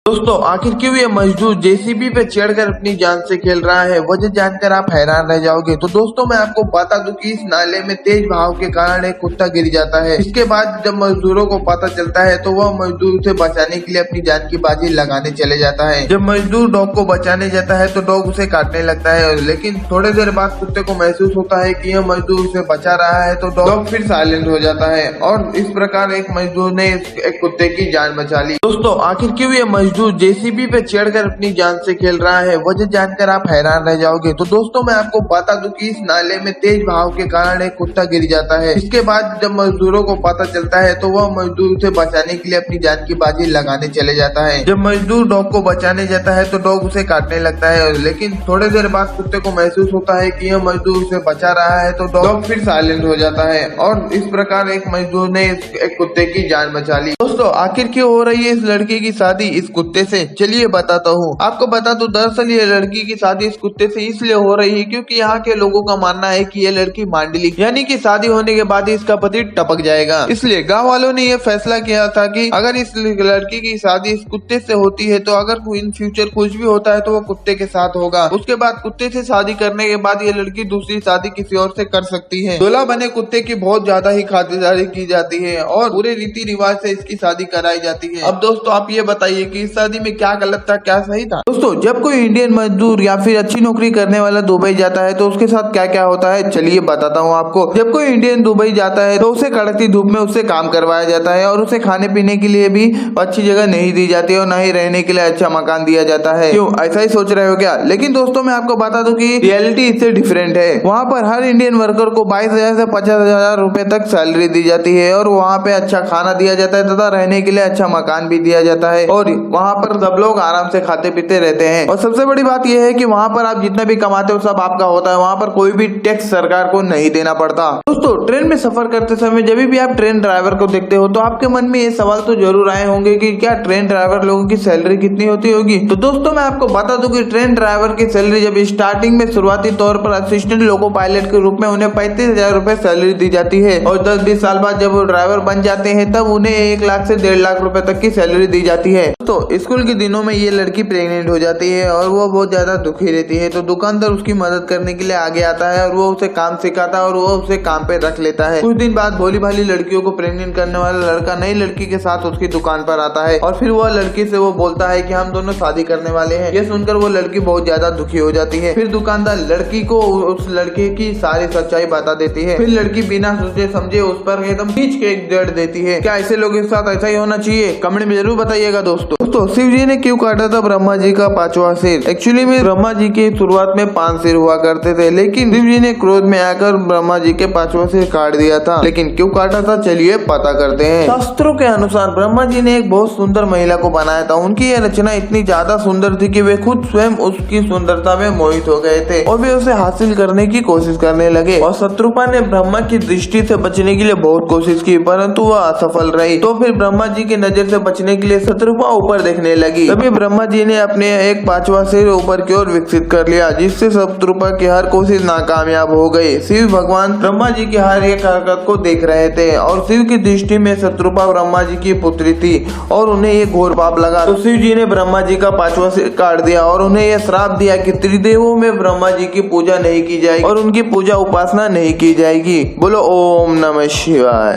दोस्तों आखिर क्यों ये मजदूर जेसीबी पे चढ़कर अपनी जान से खेल रहा है, वजह जानकर आप हैरान रह जाओगे। तो दोस्तों मैं आपको बता दूं कि इस नाले में तेज बहाव के कारण एक कुत्ता गिर जाता है। इसके बाद जब मजदूरों को पता चलता है तो वह मजदूर उसे बचाने के लिए अपनी जान की बाजी लगाने चले जाता है। जब मजदूर डॉग को बचाने जाता है तो डॉग उसे काटने लगता है, लेकिन थोड़ी देर बाद कुत्ते को महसूस होता है कि यह मजदूर उसे बचा रहा है तो डॉग फिर साइलेंट हो जाता है और इस प्रकार एक मजदूर ने एक कुत्ते की जान बचा ली। दोस्तों आखिर क्यों ये मजदूर जेसीबी पे चढ़कर अपनी जान से खेल रहा है, वजह जानकर आप हैरान रह जाओगे। तो दोस्तों मैं आपको बता दूं कि इस नाले में तेज बहाव के कारण एक कुत्ता गिर जाता है। इसके बाद जब मजदूरों को पता चलता है तो वह मजदूर उसे बचाने के लिए अपनी जान की बाजी लगाने चले जाता है। जब मजदूर डॉग को बचाने जाता है तो डॉग उसे काटने लगता है, लेकिन थोड़ी देर बाद कुत्ते को महसूस होता है कि यह मजदूर उसे बचा रहा है तो डॉग फिर साइलेंट हो जाता है और इस प्रकार एक मजदूर ने एक कुत्ते की जान बचा ली। दोस्तों आखिर क्यों हो रही है इस लड़के की शादी इस कुत्ते से, चलिए बताता हूँ आपको। बता दूं दरअसल ये लड़की की शादी इस कुत्ते से इसलिए हो रही है क्योंकि यहाँ के लोगों का मानना है कि ये लड़की मांडलिक यानी कि शादी होने के बाद ही इसका पति टपक जाएगा। इसलिए गांव वालों ने ये फैसला किया था कि अगर इस लड़की की शादी इस कुत्ते से होती है तो अगर इन फ्यूचर कुछ भी होता है तो वो कुत्ते के साथ होगा। उसके बाद कुत्ते से शादी करने के बाद ये लड़की दूसरी शादी किसी और से कर सकती है। दूल्हा बने कुत्ते की बहुत ज्यादा ही खातिरदारी की जाती है और पूरे रीति रिवाज से इसकी शादी कराई जाती है। अब दोस्तों आप ये बताइए कि इस शादी में क्या गलत था क्या सही था। दोस्तों जब कोई इंडियन मजदूर या फिर अच्छी नौकरी करने वाला दुबई जाता है तो उसके साथ क्या क्या होता है, चलिए बताता हूँ आपको। जब कोई इंडियन दुबई जाता है तो उसे कड़कती धूप में उससे काम करवाया जाता है और उसे खाने पीने के लिए भी अच्छी जगह नहीं दी जाती और न ही रहने के लिए अच्छा मकान दिया जाता है। क्यों ऐसा ही सोच रहे हो क्या? लेकिन दोस्तों मैं आपको बता दूं कि रियलिटी इससे डिफरेंट है। वहाँ पर हर इंडियन वर्कर को 22,000 से 50,000 रुपए तक सैलरी दी जाती है और वहाँ पे अच्छा खाना दिया जाता है तथा रहने के लिए अच्छा मकान भी दिया जाता है और वहाँ पर सब लोग आराम से खाते पीते रहते हैं। और सबसे बड़ी बात यह है कि वहाँ पर आप जितना भी कमाते हो सब आपका होता है। वहाँ पर कोई भी टैक्स सरकार को नहीं देना पड़ता। दोस्तों ट्रेन में सफर करते समय जब भी आप ट्रेन ड्राइवर को देखते हो तो आपके मन में ये सवाल तो जरूर आए होंगे कि क्या ट्रेन ड्राइवर लोगों की सैलरी कितनी होती होगी। तो दोस्तों मैं आपको बता दूं कि ट्रेन ड्राइवर की सैलरी जब स्टार्टिंग में शुरुआती तौर पर असिस्टेंट लोको पायलट के रूप में उन्हें 35,000 रुपए सैलरी दी जाती है और 10-20 साल बाद जब वो ड्राइवर बन जाते हैं तब उन्हें 1 लाख से 1.5 लाख रुपए तक की सैलरी दी जाती है। तो स्कूल के दिनों में ये लड़की प्रेग्नेंट हो जाती है और वो बहुत ज्यादा दुखी रहती है तो दुकानदार उसकी मदद करने के लिए आगे आता है और वो उसे काम सिखाता है और वो उसे काम पे रख लेता है। कुछ दिन बाद भोली भाली लड़कियों को प्रेग्नेंट करने वाला लड़का नई लड़की के साथ उसकी दुकान पर आता है और फिर वह लड़की से वो बोलता है कि हम दोनों शादी करने वाले हैं। ये सुनकर वो लड़की बहुत ज्यादा दुखी हो जाती है। फिर दुकानदार लड़की को उस लड़के की सारी सच्चाई बता देती है। फिर लड़की बिना सोचे समझे उस पर एकदम खींच के एक जड़ देती है। क्या ऐसे लोगों के साथ ऐसा ही होना चाहिए? कमेंट में जरूर बताइएगा दोस्तों। शिव जी ने क्यों काटा था ब्रह्मा जी का 5वां सिर? एक्चुअली में ब्रह्मा जी की शुरुआत में 5 सिर हुआ करते थे, लेकिन शिव जी ने क्रोध में आकर ब्रह्मा जी के 5वां सिर काट दिया था। लेकिन क्यों काटा था चलिए पता करते हैं। शास्त्रों के अनुसार ब्रह्मा जी ने एक बहुत सुंदर महिला को बनाया था। उनकी यह रचना इतनी ज्यादा सुंदर थी कि वे खुद स्वयं उसकी सुंदरता में मोहित हो गए थे और वे उसे हासिल करने की कोशिश करने लगे। और शत्रुपा ने ब्रह्मा की दृष्टि से बचने के लिए बहुत कोशिश की परंतु वह असफल रही। तो फिर ब्रह्मा जी की नजर से बचने के लिए शत्रुपा ऊपर देखने लगी। तभी ब्रह्मा जी ने अपने एक 5वां सिर ऊपर की ओर विकसित कर लिया जिससे शत्रुपा की हर कोशिश नाकामयाब हो गई। शिव भगवान ब्रह्मा जी की हर एक हरकत को देख रहे थे और शिव की दृष्टि में शत्रुपा ब्रह्मा जी की पुत्री थी और उन्हें ये घोर पाप लगा। तो शिव जी ने ब्रह्मा जी का 5वां सिर काट दिया और उन्हें यह श्राप दिया कि त्रिदेवों में ब्रह्मा जी की पूजा नहीं की जाएगी और उनकी पूजा उपासना नहीं की जाएगी। बोलो ओम नमः शिवाय।